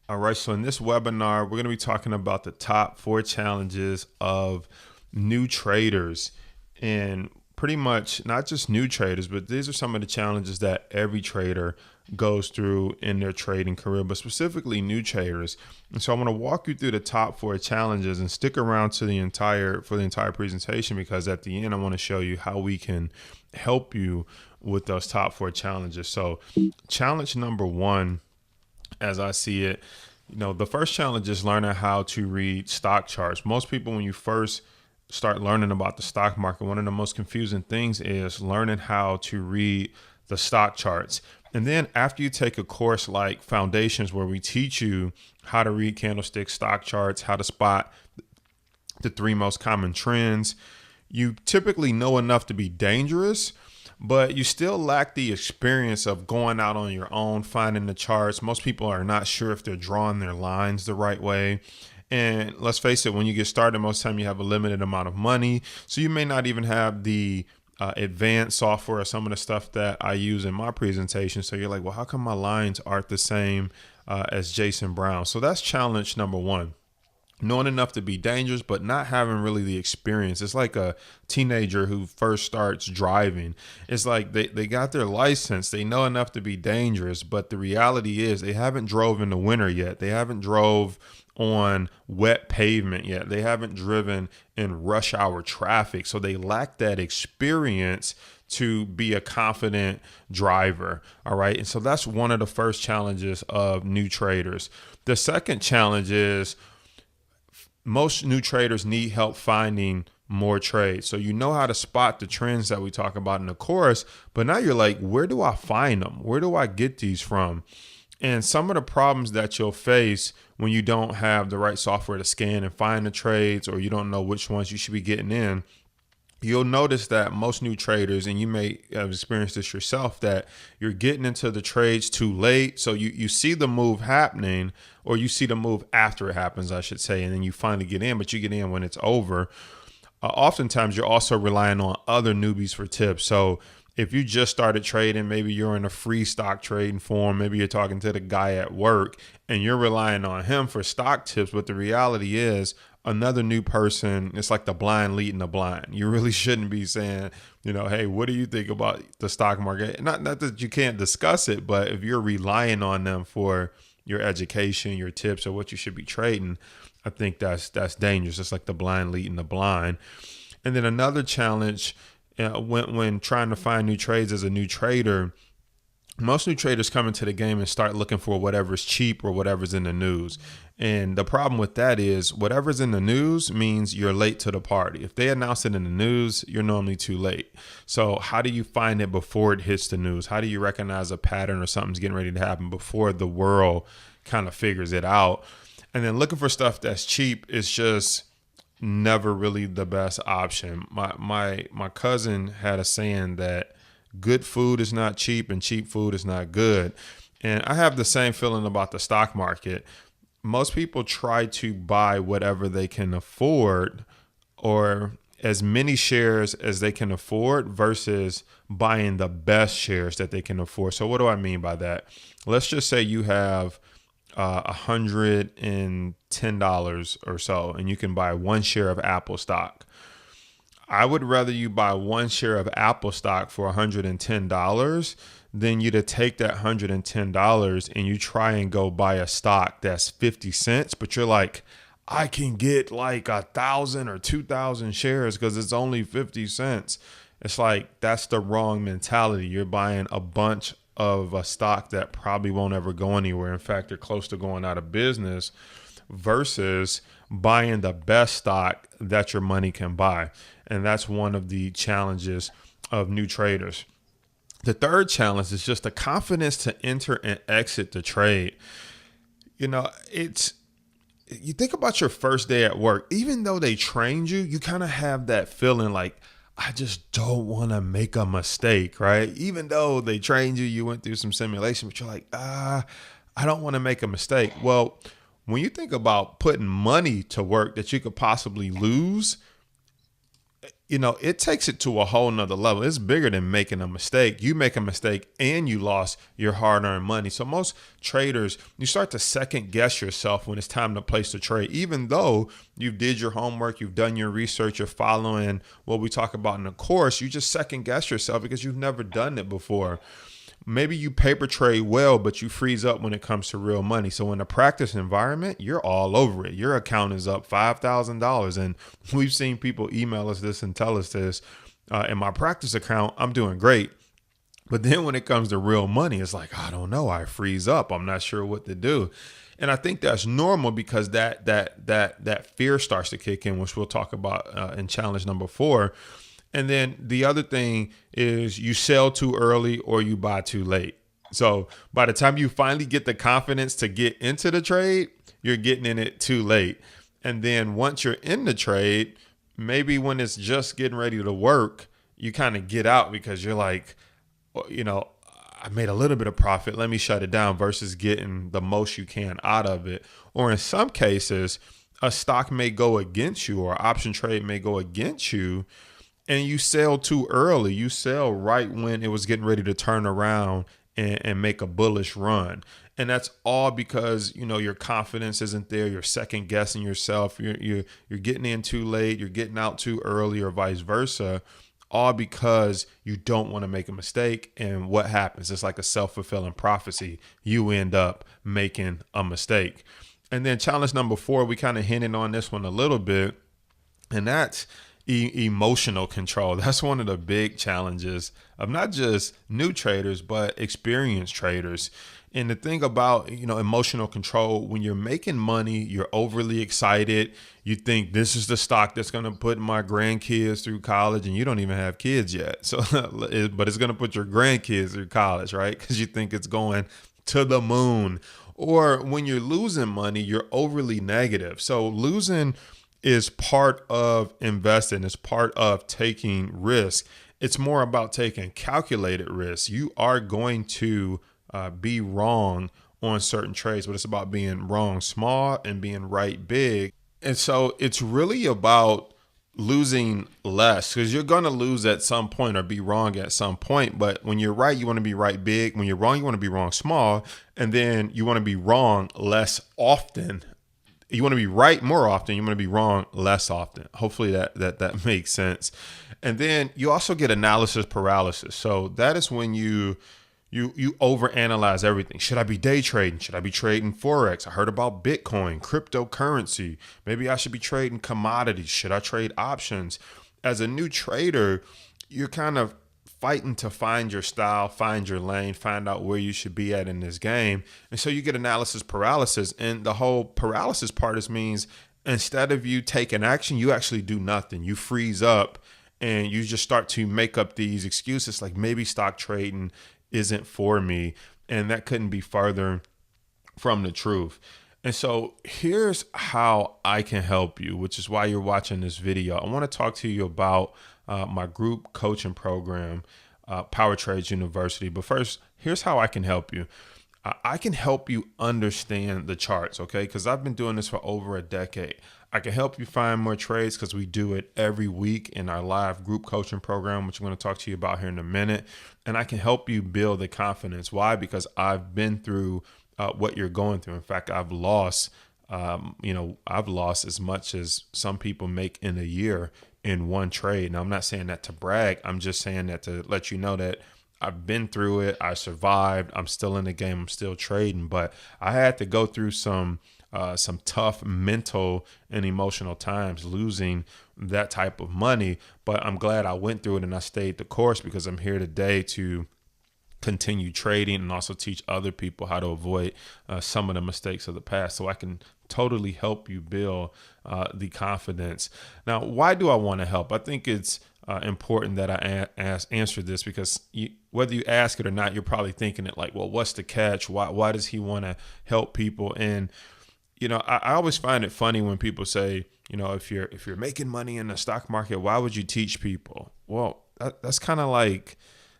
All right, so in this webinar, we're going to be talking about the top 4 challenges of new traders. And pretty much not just new traders, but these are some of the challenges that every trader goes through in their trading career, but specifically new traders. And so I'm going to walk you through the top 4 challenges and stick around to the entire presentation, because at the end I want to show you how we can help you with those top 4 challenges. So challenge number 1, as I see it, the first challenge is learning how to read stock charts. Most people, when you first start learning about the stock market, one of the most confusing things is learning how to read the stock charts. And then after you take a course like Foundations, where we teach you how to read candlestick stock charts, how to spot the 3 most common trends, you typically know enough to be dangerous, but you still lack the experience of going out on your own, finding the charts. Most people are not sure if they're drawing their lines the right way. And let's face it, when you get started, most of the time you have a limited amount of money. So you may not even have the advanced software or some of the stuff that I use in my presentation. So you're like, well, how come my lines aren't the same as Jason Brown? So that's challenge number 1. Knowing enough to be dangerous, but not having really the experience. It's like a teenager who first starts driving. It's like they got their license. They know enough to be dangerous, but the reality is they haven't drove in the winter yet. They haven't drove on wet pavement yet. They haven't driven in rush hour traffic. So they lack that experience to be a confident driver. All right. And so that's one of the first challenges of new traders. The second challenge is most new traders need help finding more trades. So you know how to spot the trends that we talk about in the course, but now you're like, where do I find them? Where do I get these from? And some of the problems that you'll face when you don't have the right software to scan and find the trades, or you don't know which ones you should be getting in, you'll notice that most new traders, and you may have experienced this yourself, that you're getting into the trades too late. So you see the move happening, or you see the move after it happens, I should say, and then you finally get in, but you get in when it's over. Oftentimes, you're also relying on other newbies for tips. So if you just started trading, maybe you're in a free stock trading forum, maybe you're talking to the guy at work and you're relying on him for stock tips. But the reality is, another new person, it's like the blind leading the blind. You really shouldn't be saying, hey, what do you think about the stock market? Not that you can't discuss it, but if you're relying on them for your education, your tips, or what you should be trading, I think that's dangerous. It's like the blind leading the blind. And then another challenge when trying to find new trades as a new trader, most new traders come into the game and start looking for whatever's cheap or whatever's in the news. And the problem with that is whatever's in the news means you're late to the party. If they announce it in the news, you're normally too late. So how do you find it before it hits the news? How do you recognize a pattern or something's getting ready to happen before the world kind of figures it out? And then looking for stuff that's cheap is just never really the best option. My cousin had a saying that good food is not cheap and cheap food is not good. And I have the same feeling about the stock market. Most people try to buy whatever they can afford, or as many shares as they can afford, versus buying the best shares that they can afford. So what do I mean by that? Let's just say you have $110 or so, and you can buy 1 share of Apple stock. I would rather you buy 1 share of Apple stock for $110 than you to take that $110 and you try and go buy a stock that's 50 cents, but you're like, I can get like 1,000 or 2,000 shares because it's only 50 cents. It's like, that's the wrong mentality. You're buying a bunch of a stock that probably won't ever go anywhere. In fact, they're close to going out of business, versus buying the best stock that your money can buy. And that's one of the challenges of new traders. The third challenge is just the confidence to enter and exit the trade. You think about your first day at work, even though they trained you, you kind of have that feeling like, I just don't want to make a mistake, right? Even though they trained you, you went through some simulation, but you're like, I don't want to make a mistake. Well, when you think about putting money to work that you could possibly lose, it takes it to a whole nother level. It's bigger than making a mistake. You make a mistake and you lost your hard-earned money. So most traders, you start to second guess yourself when it's time to place the trade, even though you did your homework, you've done your research, you're following what we talk about in the course. You just second guess yourself because you've never done it before. Maybe you paper trade well, but you freeze up when it comes to real money. So in a practice environment, you're all over it. Your account is up $5,000. And we've seen people email us this and tell us this. In my practice account, I'm doing great. But then when it comes to real money, it's like, I don't know. I freeze up. I'm not sure what to do. And I think that's normal because that fear starts to kick in, which we'll talk about in challenge number 4. And then the other thing is you sell too early or you buy too late. So by the time you finally get the confidence to get into the trade, you're getting in it too late. And then once you're in the trade, maybe when it's just getting ready to work, you kind of get out because you're like, I made a little bit of profit. Let me shut it down versus getting the most you can out of it. Or in some cases, a stock may go against you or option trade may go against you. And you sell too early. You sell right when it was getting ready to turn around and make a bullish run. And that's all because, your confidence isn't there. You're second guessing yourself. You're getting in too late. You're getting out too early or vice versa. All because you don't want to make a mistake. And what happens? It's like a self-fulfilling prophecy. You end up making a mistake. And then challenge number 4, we kind of hinted on this one a little bit. And that's emotional control. That's one of the big challenges of not just new traders, but experienced traders. And the thing about, emotional control, when you're making money, you're overly excited. You think this is the stock that's going to put my grandkids through college, and you don't even have kids yet. So, but it's going to put your grandkids through college, right? Because you think it's going to the moon. Or when you're losing money, you're overly negative. So losing is part of investing. It's part of taking risk. It's more about taking calculated risks. You are going to be wrong on certain trades, but it's about being wrong small and being right big. And so it's really about losing less because you're going to lose at some point or be wrong at some point. But when you're right, you want to be right big. When you're wrong, you want to be wrong small. And then you want to be wrong less often. You want to be right more often. You want to be wrong less often. Hopefully that makes sense. And then you also get analysis paralysis. So that is when you overanalyze everything. Should I be day trading? Should I be trading Forex? I heard about Bitcoin, cryptocurrency. Maybe I should be trading commodities. Should I trade options? As a new trader, you're kind of fighting to find your style, find your lane, find out where you should be at in this game. And so you get analysis paralysis. And the whole paralysis part means instead of you taking action, you actually do nothing. You freeze up and you just start to make up these excuses like maybe stock trading isn't for me. And that couldn't be further from the truth. And so here's how I can help you, which is why you're watching this video. I want to talk to you about my group coaching program, Power Trades University. But first, here's how I can help you. I can help you understand the charts, okay? Because I've been doing this for over a decade. I can help you find more trades because we do it every week in our live group coaching program, which I'm going to talk to you about here in a minute. And I can help you build the confidence. Why? Because I've been through what you're going through. In fact, I've lost as much as some people make in a year in one trade. Now, I'm not saying that to brag. I'm just saying that to let you know that I've been through it. I survived. I'm still in the game. I'm still trading, but I had to go through some tough mental and emotional times losing that type of money. But I'm glad I went through it and I stayed the course because I'm here today to continue trading and also teach other people how to avoid some of the mistakes of the past. So I can totally help you build the confidence. Now, why do I want to help? I think it's important that I answer this because whether you ask it or not, you're probably thinking it like, well, what's the catch? Why does he want to help people? And I always find it funny when people say, if you're making money in the stock market, why would you teach people? Well, that's kind of like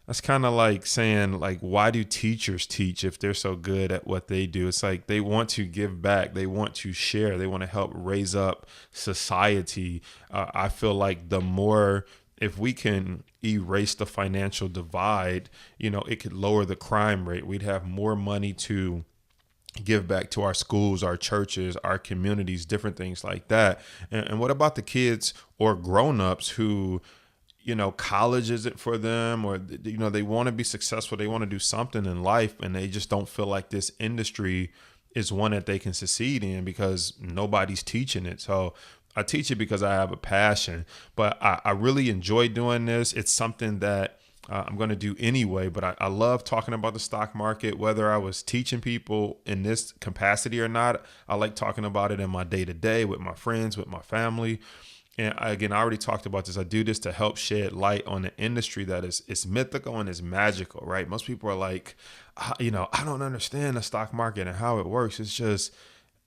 that's kind of like saying, like, why do teachers teach if they're so good at what they do? It's like they want to give back, they want to share, they want to help raise up society. I feel like the more, if we can erase the financial divide, it could lower the crime rate. We'd have more money to give back to our schools, our churches, our communities, different things like that. And what about the kids or grown-ups who, college isn't for them, or, they want to be successful, they want to do something in life, and they just don't feel like this industry is one that they can succeed in because nobody's teaching it. So I teach it because I have a passion, but I really enjoy doing this. It's something that I'm going to do anyway, but I love talking about the stock market, whether I was teaching people in this capacity or not. I like talking about it in my day to day with my friends, with my family. And again, I already talked about this. I do this to help shed light on the industry that it's mythical and it's magical, right? Most people are like, I don't understand the stock market and how it works.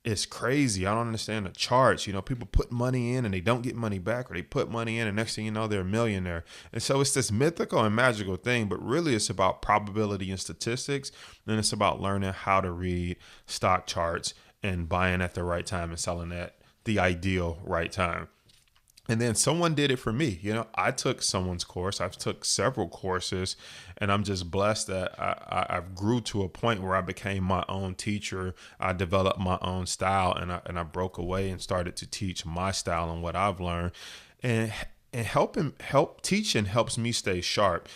It's crazy. I don't understand the charts. People put money in and they don't get money back, or they put money in and next thing you know, they're a millionaire. And so it's this mythical and magical thing, but really it's about probability and statistics. And it's about learning how to read stock charts and buying at the right time and selling at the ideal right time. And then someone did it for me. I took someone's course. I've took several courses, and I'm just blessed that I've grew to a point where I became my own teacher. I developed my own style, and I broke away and started to teach my style and what I've learned. And teaching helps me stay sharp.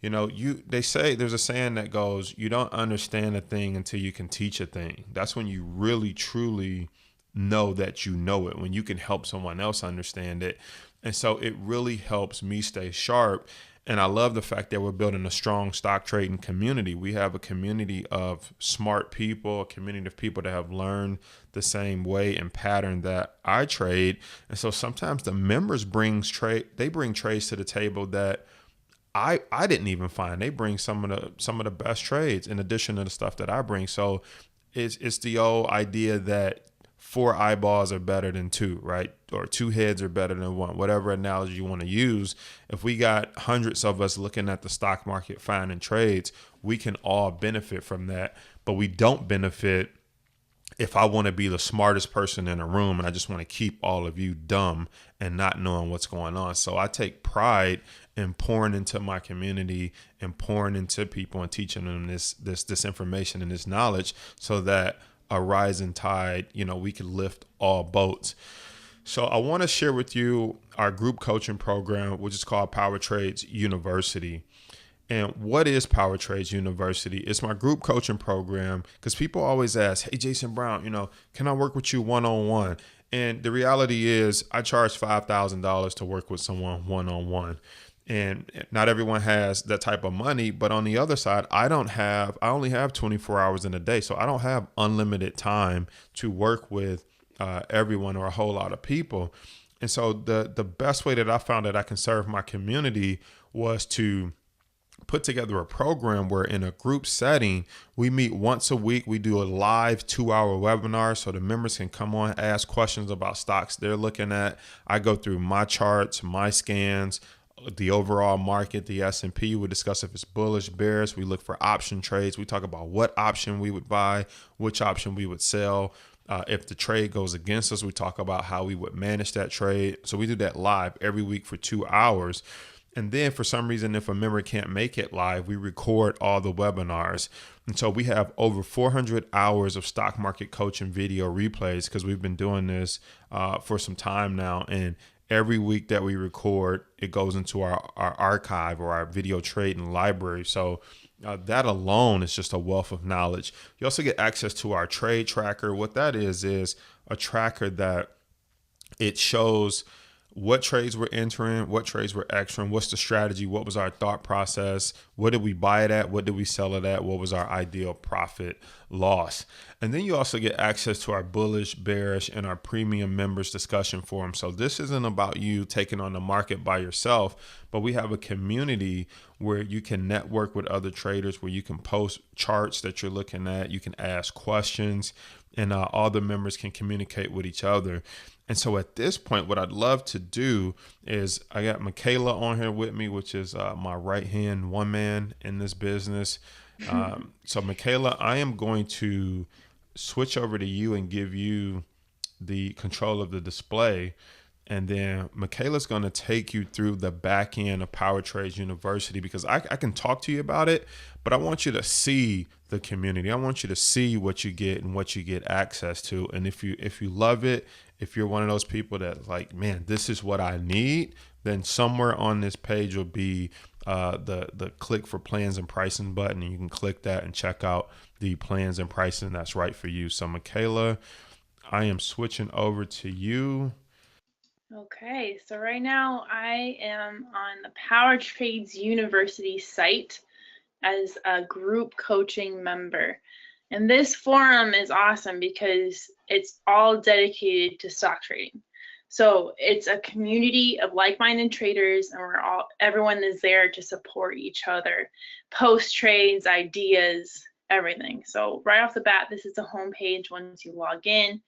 They say, there's a saying that goes, you don't understand a thing until you can teach a thing. That's when you really truly know that you know it, when you can help someone else understand it. And so it really helps me stay sharp. And I love the fact that we're building a strong stock trading community. We have a community of smart people, a community of people that have learned the same way and pattern that I trade. And so sometimes the members bring trades to the table that I didn't even find. They bring some of the best trades in addition to the stuff that I bring. So it's the old idea that 4 eyeballs are better than 2, right? Or 2 heads are better than 1, whatever analogy you want to use. If we got hundreds of us looking at the stock market, finding trades, we can all benefit from that. But we don't benefit if I want to be the smartest person in a room and I just want to keep all of you dumb and not knowing what's going on. So I take pride in pouring into my community and pouring into people and teaching them this information and this knowledge so that a rising tide, we can lift all boats. So I want to share with you our group coaching program, which is called Power Trades University. And what is Power Trades University? It's my group coaching program, because people always ask, hey, Jason Brown, can I work with you one-on-one? And the reality is I charge $5,000 to work with someone one-on-one. And not everyone has that type of money. But on the other side, I only have 24 hours in a day. So I don't have unlimited time to work with everyone or a whole lot of people. And so the best way that I found that I can serve my community was to put together a program where in a group setting, we meet once a week. We do a live 2-hour webinar so the members can come on, ask questions about stocks they're looking at. I go through my charts, my scans, the overall market, the S&P. We discuss if it's bullish, bearish. We look for option trades. We talk about what option we would buy, which option we would sell. If the trade goes against us, we talk about how we would manage that trade. So we do that live every week for 2 hours. And then for some reason, if a member can't make it live, we record all the webinars. And so we have over 400 hours of stock market coaching video replays because we've been doing this for some time now. And every week that we record, it goes into our archive or our video trading library. So that alone is just a wealth of knowledge. You also get access to our trade tracker. What that is a tracker that it shows what trades we're entering, what trades we're exiting, what's the strategy, what was our thought process, what did we buy it at, what did we sell it at, what was our ideal profit loss. And then you also get access to our bullish, bearish, and our premium members discussion forum. So this isn't about you taking on the market by yourself, but we have a community where you can network with other traders, where you can post charts that you're looking at, you can ask questions. and all the members can communicate with each other. And so at this point, what I'd love to do is I got Michaela on here with me, which is my right hand one man in this business. So Michaela, I am going to switch over to you and give you the control of the display. And then Michaela's going to take you through the back end of Power Trades University, because I can talk to you about it, but I want you to see the community. I want you to see what you get and what you get access to. And if you love it, if you're one of those people that like, man, this is what I need, then somewhere on this page will be the click for plans and pricing button, and you can click that and check out the plans and pricing that's right for you. So Michaela, I am switching over to you. Okay, so right now I am on the Power Trades University site as a group coaching member. And this forum is awesome because it's all dedicated to stock trading. So it's a community of like-minded traders, and everyone is there to support each other, post trades, ideas, everything. So right off the bat, this is the homepage once you log in.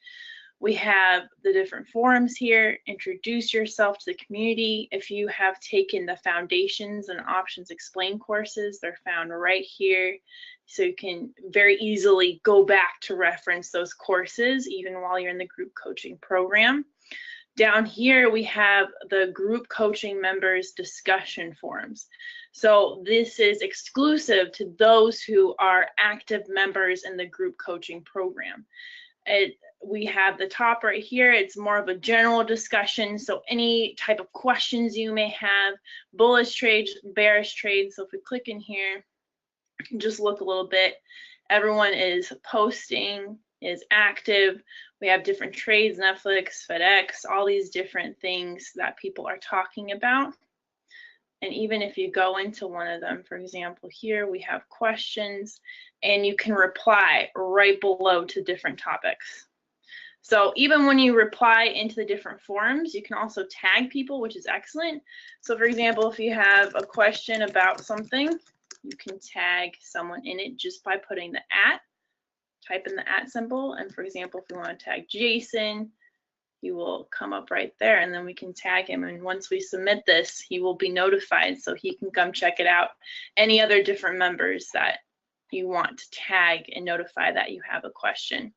We have the different forums here. Introduce yourself to the community. If you have taken the Foundations and Options Explained courses, they're found right here. So you can very easily go back to reference those courses even while you're in the group coaching program. Down here, we have the group coaching members discussion forums. So this is exclusive to those who are active members in the group coaching program. We have the top right here. It's more of a general discussion. So any type of questions you may have, bullish trades, bearish trades. So if we click in here, just look a little bit. Everyone is posting, is active. We have different trades, Netflix, FedEx, all these different things that people are talking about. And even if you go into one of them, for example, here we have questions, and you can reply right below to different topics. So even when you reply into the different forums, you can also tag people, which is excellent. So for example, if you have a question about something, you can tag someone in it just by putting the @ type in the @ symbol. And for example, if you want to tag Jason, he will come up right there, and then we can tag him. And once we submit this, he will be notified so he can come check it out. Any other different members that you want to tag and notify that you have a question.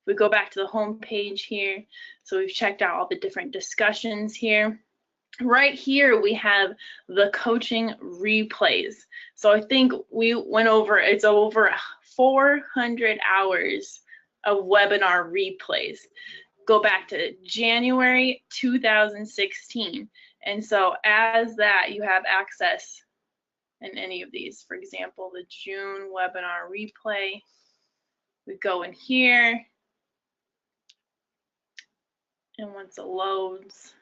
We go back to the home page here. So we've checked out all the different discussions here. Right here, we have the coaching replays. So I think we went over, it's over 400 hours of webinar replays. Go back to January 2016. And so as that, you have access in any of these. For example, the June webinar replay. We go in here, and once it loads,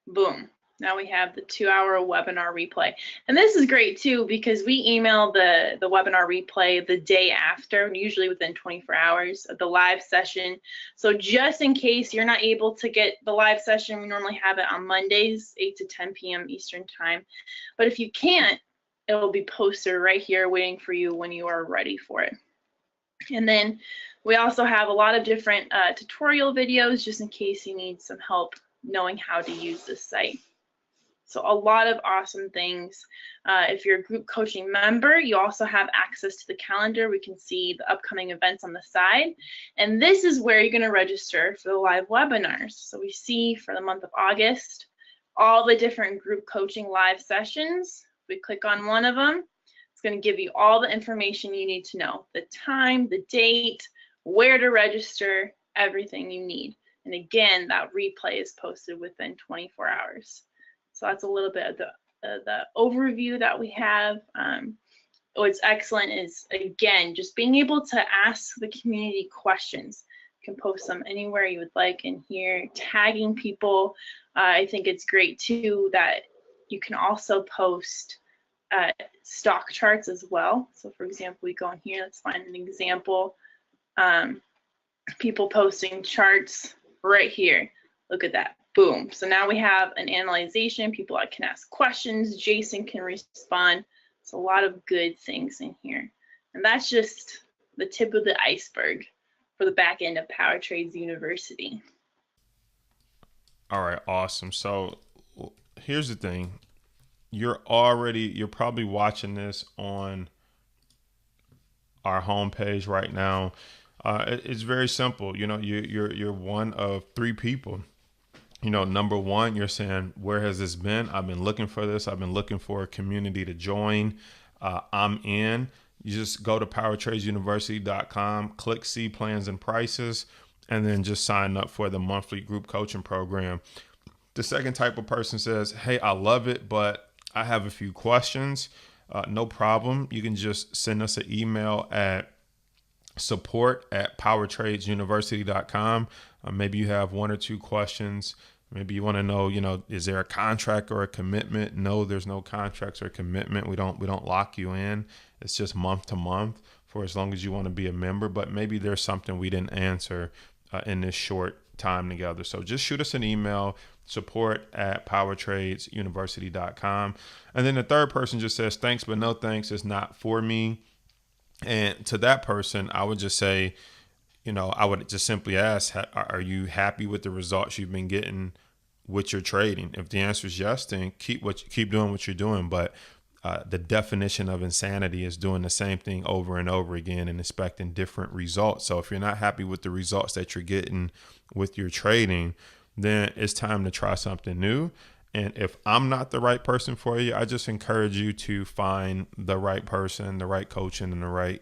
boom. Now we have the 2-hour webinar replay. And this is great too, because we email the webinar replay the day after, usually within 24 hours of the live session. So just in case you're not able to get the live session, we normally have it on Mondays, 8 to 10 p.m. Eastern time. But if you can't, it will be posted right here waiting for you when you are ready for it. And then we also have a lot of different tutorial videos just in case you need some help knowing how to use this site. So a lot of awesome things. If you're a group coaching member, you also have access to the calendar. We can see the upcoming events on the side. And this is where you're going to register for the live webinars. So we see for the month of August, all the different group coaching live sessions. If we click on one of them, it's going to give you all the information you need to know, the time, the date, where to register, everything you need. And again, that replay is posted within 24 hours. So that's a little bit of the overview that we have. What's excellent is, again, just being able to ask the community questions. You can post them anywhere you would like in here, tagging people. I think it's great too that you can also post stock charts as well. So for example, we go in here, let's find an example. People posting charts right here. Look at that. Boom. So now we have an analyzation. People can ask questions. Jason can respond. It's a lot of good things in here. And that's just the tip of the iceberg for the back end of Power Trades University. All right, awesome. So here's the thing. You're probably watching this on our homepage right now. It's very simple. You're one of three people. Number one, you're saying, where has this been? I've been looking for this. I've been looking for a community to join. I'm in. You just go to powertradesuniversity.com, click see plans and prices, and then just sign up for the monthly group coaching program. The second type of person says, hey, I love it, but I have a few questions. No problem. You can just send us an email at support@powertradesuniversity.com. Maybe you have one or two questions. Maybe you want to know, is there a contract or a commitment? No, there's no contracts or commitment. We don't lock you in. It's just month to month for as long as you want to be a member. But maybe there's something we didn't answer in this short time together. So just shoot us an email, support@powertradesuniversity.com. And then the third person just says, thanks, but no thanks. It's not for me. And to that person, I would just say, I would just simply ask, are you happy with the results you've been getting with your trading? If the answer is yes, then keep doing what you're doing. But the definition of insanity is doing the same thing over and over again and expecting different results. So if you're not happy with the results that you're getting with your trading, then it's time to try something new. And if I'm not the right person for you, I just encourage you to find the right person, the right coaching, and the right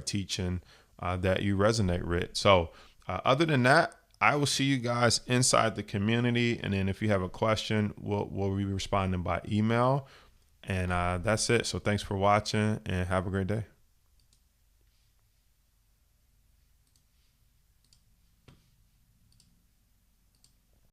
teaching that you resonate with. So other than that, I will see you guys inside the community. And then if you have a question, we'll be responding by email. And that's it. So thanks for watching and have a great day.